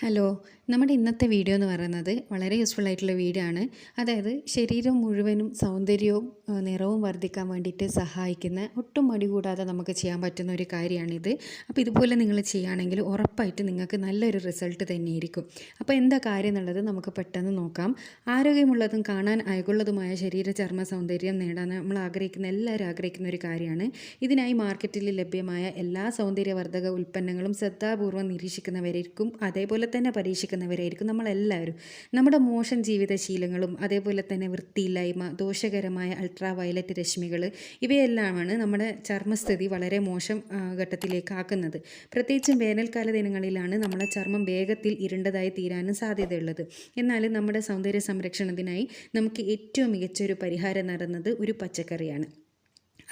Hello, നമ്മുടെ ഇന്നത്തെ video എന്ന് പറയുന്നത് വളരെ യൂസ്ഫുൾ ആയിട്ടുള്ള വീഡിയോ ആണ്. അതായത് ശരീരം മുഴുവനും സൗന്ദര്യവും നിറവും വർദ്ധിക്കാൻ വേണ്ടിയിട്ട് സഹായിക്കുന്ന ഒട്ടും മടി കൂടാതെ നമുക്ക് ചെയ്യാൻ പറ്റുന്ന ഒരു കാര്യമാണിത്. അപ്പോൾ ഇതുപോലെ നിങ്ങൾ ചെയ്യുകയാണെങ്കിൽ ഉറപ്പായിട്ട് നിങ്ങൾക്ക് നല്ലൊരു റിസൾട്ട് തന്നെയായിരിക്കും. അപ്പോൾ എന്താ കാര്യം എന്നുള്ളത് നമുക്ക് പെട്ടെന്ന് നോക്കാം. ആരോഗ്യമുള്ളതും കാണാൻ അഴകുള്ളതുമായ ശരീര ചർമ്മ സൗന്ദര്യം നേടാൻ നമ്മൾ എല്ലാവരും ആഗ്രഹിക്കുന്ന ഒരു കാര്യമാണ്. ഇതിനായി മാർക്കറ്റിൽ ലഭ്യമായ എല്ലാ സൗന്ദര്യവർദ്ധക ഉൽപ്പന്നങ്ങളും ശ്രദ്ധാപൂർവ്വം നിരീക്ഷിക്കുന്നവരായിരിക്കും, അതേപോലെ തന്നെ പരീക്ഷിക്കുന്നവരായിരിക്കും നമ്മളെല്ലാവരും. നമ്മുടെ മോശം ജീവിതശീലങ്ങളും അതേപോലെ തന്നെ വൃത്തിയില്ലായ്മ, ദോഷകരമായ അൾട്രാ വയലറ്റ് രശ്മികൾ ഇവയെല്ലാമാണ് നമ്മുടെ ചർമ്മസ്ഥിതി വളരെ മോശം ഘട്ടത്തിലേക്ക് ആക്കുന്നത്. പ്രത്യേകിച്ചും വേനൽക്കാല ദിനങ്ങളിലാണ് നമ്മുടെ ചർമ്മം വേഗത്തിൽ ഇരുണ്ടതായി തീരാനും സാധ്യതയുള്ളത്. എന്നാൽ നമ്മുടെ സൗന്ദര്യ സംരക്ഷണത്തിനായി നമുക്ക് ഏറ്റവും മികച്ചൊരു പരിഹാരം നടന്നത് ഒരു പച്ചക്കറിയാണ്.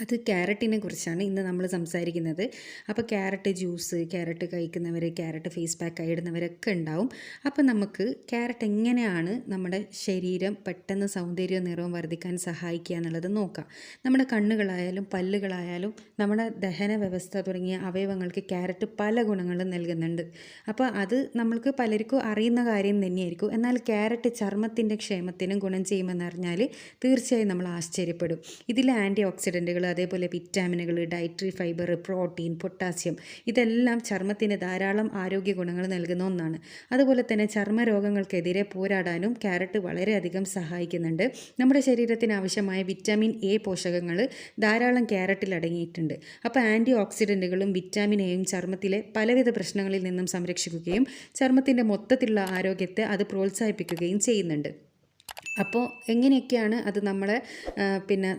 അത് ക്യാരറ്റിനെ കുറിച്ചാണ് ഇന്ന് നമ്മൾ സംസാരിക്കുന്നത്. അപ്പോൾ ക്യാരറ്റ് ജ്യൂസ്, ക്യാരറ്റ് കഴിക്കുന്നവർ, ക്യാരറ്റ് ഫേസ് പാക്ക് ഇടുന്നവരൊക്കെ ഉണ്ടാവും. അപ്പോൾ നമുക്ക് ക്യാരറ്റ് എങ്ങനെയാണ് നമ്മുടെ ശരീരം പെട്ടെന്ന് സൗന്ദര്യവും നിറവും വർദ്ധിക്കാൻ സഹായിക്കുക എന്നുള്ളത് നോക്കാം. നമ്മുടെ കണ്ണുകളായാലും പല്ലുകളായാലും നമ്മുടെ ദഹന വ്യവസ്ഥ തുടങ്ങിയ അവയവങ്ങൾക്ക് ക്യാരറ്റ് പല ഗുണങ്ങളും നൽകുന്നുണ്ട്. അപ്പോൾ അത് നമ്മൾക്ക് പലർക്കും അറിയുന്ന കാര്യം തന്നെയായിരിക്കും. എന്നാൽ ക്യാരറ്റ് ചർമ്മത്തിൻ്റെ ക്ഷേമത്തിനും ഗുണം ചെയ്യുമെന്നറിഞ്ഞാൽ തീർച്ചയായും നമ്മൾ ആശ്ചര്യപ്പെടും. ഇതിലെ ആൻറ്റി ഓക്സിഡൻറ്റുകൾ, അതേപോലെ വിറ്റാമിനുകൾ, ഡയറ്ററി ഫൈബർ, പ്രോട്ടീൻ, പൊട്ടാസ്യം ഇതെല്ലാം ചർമ്മത്തിന് ധാരാളം ആരോഗ്യ ഗുണങ്ങൾ നൽകുന്ന ഒന്നാണ്. അതുപോലെ തന്നെ ചർമ്മരോഗങ്ങൾക്കെതിരെ പോരാടാനും ക്യാരറ്റ് വളരെയധികം സഹായിക്കുന്നുണ്ട്. നമ്മുടെ ശരീരത്തിന് ആവശ്യമായ വിറ്റാമിൻ എ പോഷകങ്ങൾ ധാരാളം ക്യാരറ്റിൽ അടങ്ങിയിട്ടുണ്ട്. അപ്പോൾ ആൻറ്റി ഓക്സിഡൻറ്റുകളും വിറ്റാമിൻ എയും ചർമ്മത്തിലെ പലവിധ പ്രശ്നങ്ങളിൽ നിന്നും സംരക്ഷിക്കുകയും ചർമ്മത്തിൻ്റെ മൊത്തത്തിലുള്ള ആരോഗ്യത്തെ അത് പ്രോത്സാഹിപ്പിക്കുകയും ചെയ്യുന്നുണ്ട്. അപ്പോൾ എങ്ങനെയൊക്കെയാണ് അത് നമ്മളെ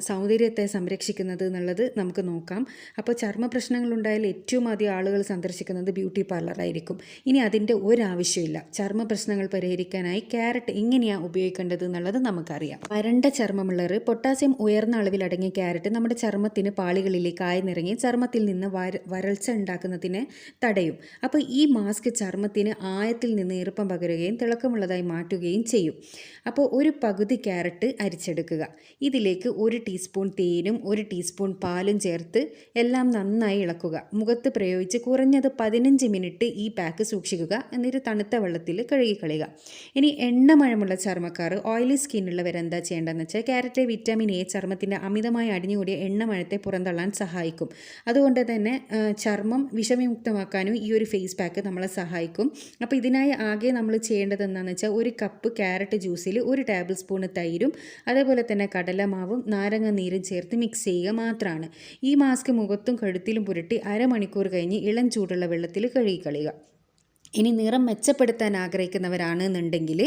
സൗന്ദര്യത്തെ സംരക്ഷിക്കുന്നത് എന്നുള്ളത് നമുക്ക് നോക്കാം. അപ്പോൾ ചർമ്മ പ്രശ്നങ്ങളുണ്ടായാൽ ഏറ്റവും ആദ്യം ആളുകൾ സന്ദർശിക്കുന്നത് ബ്യൂട്ടി പാർലറായിരിക്കും. ഇനി അതിൻ്റെ ഒരാവശ്യമില്ല. ചർമ്മ പ്രശ്നങ്ങൾ പരിഹരിക്കാനായി ക്യാരറ്റ് എങ്ങനെയാണ് ഉപയോഗിക്കേണ്ടത് എന്നുള്ളത് നമുക്കറിയാം. വരണ്ട ചർമ്മമുള്ളവർ പൊട്ടാസ്യം ഉയർന്ന അളവിൽ അടങ്ങിയ ക്യാരറ്റ് നമ്മുടെ ചർമ്മത്തിന് പാളികളിലേക്ക് ആഴ്ന്നിറങ്ങി ചർമ്മത്തിൽ നിന്ന് വരൾച്ച ഉണ്ടാക്കുന്നതിനെ തടയും. അപ്പോൾ ഈ മാസ്ക് ചർമ്മത്തിന് ആഴത്തിൽ നിന്ന് ഈർപ്പം പകരുകയും തിളക്കമുള്ളതായി മാറ്റുകയും ചെയ്യും. അപ്പോൾ ഒരു പകുതി ക്യാരറ്റ് അരിച്ചെടുക്കുക. ഇതിലേക്ക് 1 ടീസ്പൂൺ തേനും 1 ടീസ്പൂൺ പാലും ചേർത്ത് എല്ലാം നന്നായി ഇളക്കുക. മുഖത്ത് പ്രയോഗിച്ച് കുറഞ്ഞത് 15 മിനിറ്റ് ഈ പാക്ക് സൂക്ഷിക്കുക. എന്നിട്ട് തണുത്ത വെള്ളത്തിൽ കഴുകിക്കളയുക. ഇനി എണ്ണമഴമുള്ള ചർമ്മക്കാർ, ഓയിലി സ്കിന്നുള്ളവരെന്താ ചെയ്യേണ്ടതെന്ന് വെച്ചാൽ ക്യാരറ്റ് വിറ്റാമിൻ എ ചർമ്മത്തിൻ്റെ അമിതമായി അടിഞ്ഞുകൂടിയ എണ്ണമഴത്തെ പുറന്തള്ളാൻ സഹായിക്കും. അതുകൊണ്ട് തന്നെ ചർമ്മം വിഷവിമുക്തമാക്കാനും ഈ ഒരു ഫേസ് പാക്ക് നമ്മളെ സഹായിക്കും. അപ്പോൾ ഇതിനായി ആകെ നമ്മൾ ചെയ്യേണ്ടത് എന്താണെന്ന് വെച്ചാൽ 1 കപ്പ് ക്യാരറ്റ് ജ്യൂസിൽ 1 ടേബിൾ സ്പൂൺ തൈരും അതേപോലെ തന്നെ കടലമാവും നാരങ്ങ നീരും ചേർത്ത് മിക്സ് ചെയ്യുക മാത്രമാണ്. ഈ മാസ്ക് മുഖത്തും കഴുത്തിലും പുരട്ടി അരമണിക്കൂർ കഴിഞ്ഞ് ഇളം ചൂടുള്ള വെള്ളത്തിൽ കഴുകിക്കളയുക. ഇനി നിറം മെച്ചപ്പെടുത്താൻ ആഗ്രഹിക്കുന്നവരാണെന്നുണ്ടെങ്കിൽ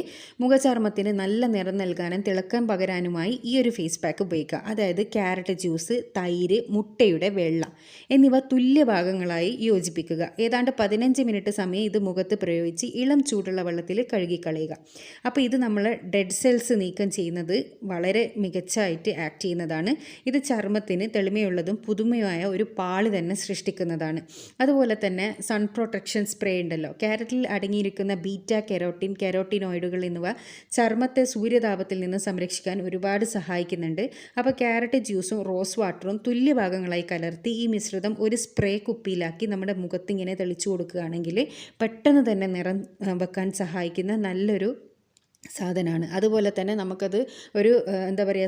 മുഖചർമ്മത്തിന് നല്ല നിറം നൽകാനും തിളക്കം പകരാനുമായി ഈ ഒരു ഫേസ് പാക്ക് ഉപയോഗിക്കുക. അതായത് ക്യാരറ്റ് ജ്യൂസ്, തൈര്, മുട്ടയുടെ വെള്ള എന്നിവ തുല്യ ഭാഗങ്ങളായി യോജിപ്പിക്കുക. ഏതാണ്ട് 15 മിനിറ്റ് സമയം ഇത് മുഖത്ത് പ്രയോഗിച്ച് ഇളം ചൂടുള്ള വെള്ളത്തിൽ കഴുകിക്കളയുക. അപ്പോൾ ഇത് നമ്മൾ ഡെഡ് സെൽസ് നീക്കം ചെയ്യുന്നത് വളരെ മികച്ചതായിട്ട് ആക്ട് ചെയ്യുന്നതാണ്. ഇത് ചർമ്മത്തിന് തെളിമയുള്ളതും പുതുമയായ ഒരു പാളി തന്നെ സൃഷ്ടിക്കുന്നതാണ്. അതുപോലെ തന്നെ സൺ പ്രൊട്ടക്ഷൻ സ്പ്രേ ഉണ്ടല്ലോ, ക്യാരറ്റിൽ അടങ്ങിയിരിക്കുന്ന ബീറ്റ കെരോട്ടിൻ, കെരോട്ടിനോയിഡുകൾ എന്നിവ ചർമ്മത്തെ സൂര്യതാപത്തിൽ നിന്ന് സംരക്ഷിക്കാൻ ഒരുപാട് സഹായിക്കുന്നുണ്ട്. അപ്പോൾ ക്യാരറ്റ് ജ്യൂസും റോസ് വാട്ടറും തുല്യ ഭാഗങ്ങളായി കലർത്തി ഈ മിശ്രിതം ഒരു സ്പ്രേ കുപ്പിയിലാക്കി നമ്മുടെ മുഖത്ത് ഇങ്ങനെ തെളിച്ചു കൊടുക്കുകയാണെങ്കിൽ പെട്ടെന്ന് തന്നെ നിറം വെക്കാൻ സഹായിക്കുന്ന നല്ലൊരു സാധനമാണ്. അതുപോലെ തന്നെ നമുക്കത് ഒരു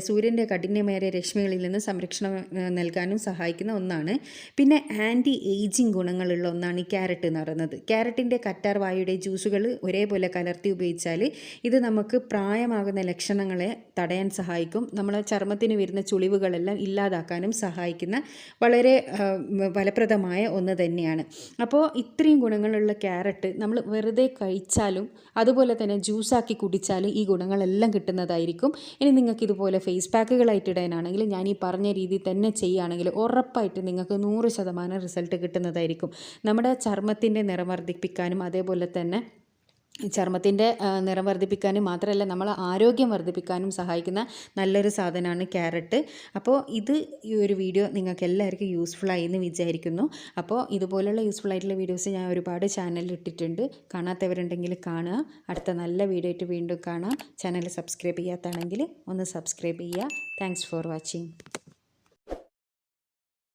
സൂര്യൻ്റെ കഠിനമേറിയ രശ്മികളിൽ നിന്ന് സംരക്ഷണം നൽകാനും സഹായിക്കുന്ന ഒന്നാണ്. പിന്നെ ആൻറ്റി ഏജിങ് ഗുണങ്ങളുള്ള ഒന്നാണ് ഈ ക്യാരറ്റ് എന്ന് പറയുന്നത്. ക്യാരറ്റിൻ്റെ കറ്റാർ വായുടെ ജ്യൂസുകൾ ഒരേപോലെ കലർത്തി ഉപയോഗിച്ചാൽ ഇത് നമുക്ക് പ്രായമാകുന്ന ലക്ഷണങ്ങളെ തടയാൻ സഹായിക്കും. നമ്മളെ ചർമ്മത്തിന് വരുന്ന ചുളിവുകളെല്ലാം ഇല്ലാതാക്കാനും സഹായിക്കുന്ന വളരെ ഫലപ്രദമായ ഒന്ന് തന്നെയാണ്. അപ്പോൾ ഇത്രയും ഗുണങ്ങളുള്ള ക്യാരറ്റ് നമ്മൾ വെറുതെ കഴിച്ചാലും അതുപോലെ തന്നെ ജ്യൂസാക്കി കുടിച്ചാലും ഈ ഗുണങ്ങളെല്ലാം കിട്ടുന്നതായിരിക്കും. ഇനി നിങ്ങൾക്ക് ഇതുപോലെ ഫേസ് പാക്കുകളായിട്ട് ഇടാനാണെങ്കിൽ ഞാൻ ഈ പറഞ്ഞ രീതിയിൽ തന്നെ ചെയ്യുകയാണെങ്കിൽ ഉറപ്പായിട്ട് നിങ്ങൾക്ക് 100% റിസൾട്ട് കിട്ടുന്നതായിരിക്കും. നമ്മുടെ ചർമ്മത്തിൻ്റെ നിറം വർദ്ധിപ്പിക്കാനും അതേപോലെ തന്നെ ചർമ്മത്തിൻ്റെ നിറം വർദ്ധിപ്പിക്കാനും മാത്രമല്ല നമ്മളെ ആരോഗ്യം വർദ്ധിപ്പിക്കാനും സഹായിക്കുന്ന നല്ലൊരു സാധനമാണ് ക്യാരറ്റ്. അപ്പോൾ ഈ ഒരു വീഡിയോ നിങ്ങൾക്ക് എല്ലാവർക്കും യൂസ്ഫുള്ളായി എന്ന് വിചാരിക്കുന്നു. അപ്പോൾ ഇതുപോലുള്ള യൂസ്ഫുൾ ആയിട്ടുള്ള വീഡിയോസ് ഞാൻ ഒരുപാട് ചാനലിൽ ഇട്ടിട്ടുണ്ട്. കാണാത്തവരുണ്ടെങ്കിൽ കാണുക. അടുത്ത നല്ല വീഡിയോ ആയിട്ട് വീണ്ടും കാണാം. ചാനൽ സബ്സ്ക്രൈബ് ചെയ്യാത്താണെങ്കിൽ ഒന്ന് സബ്സ്ക്രൈബ് ചെയ്യുക. Thanks for watching.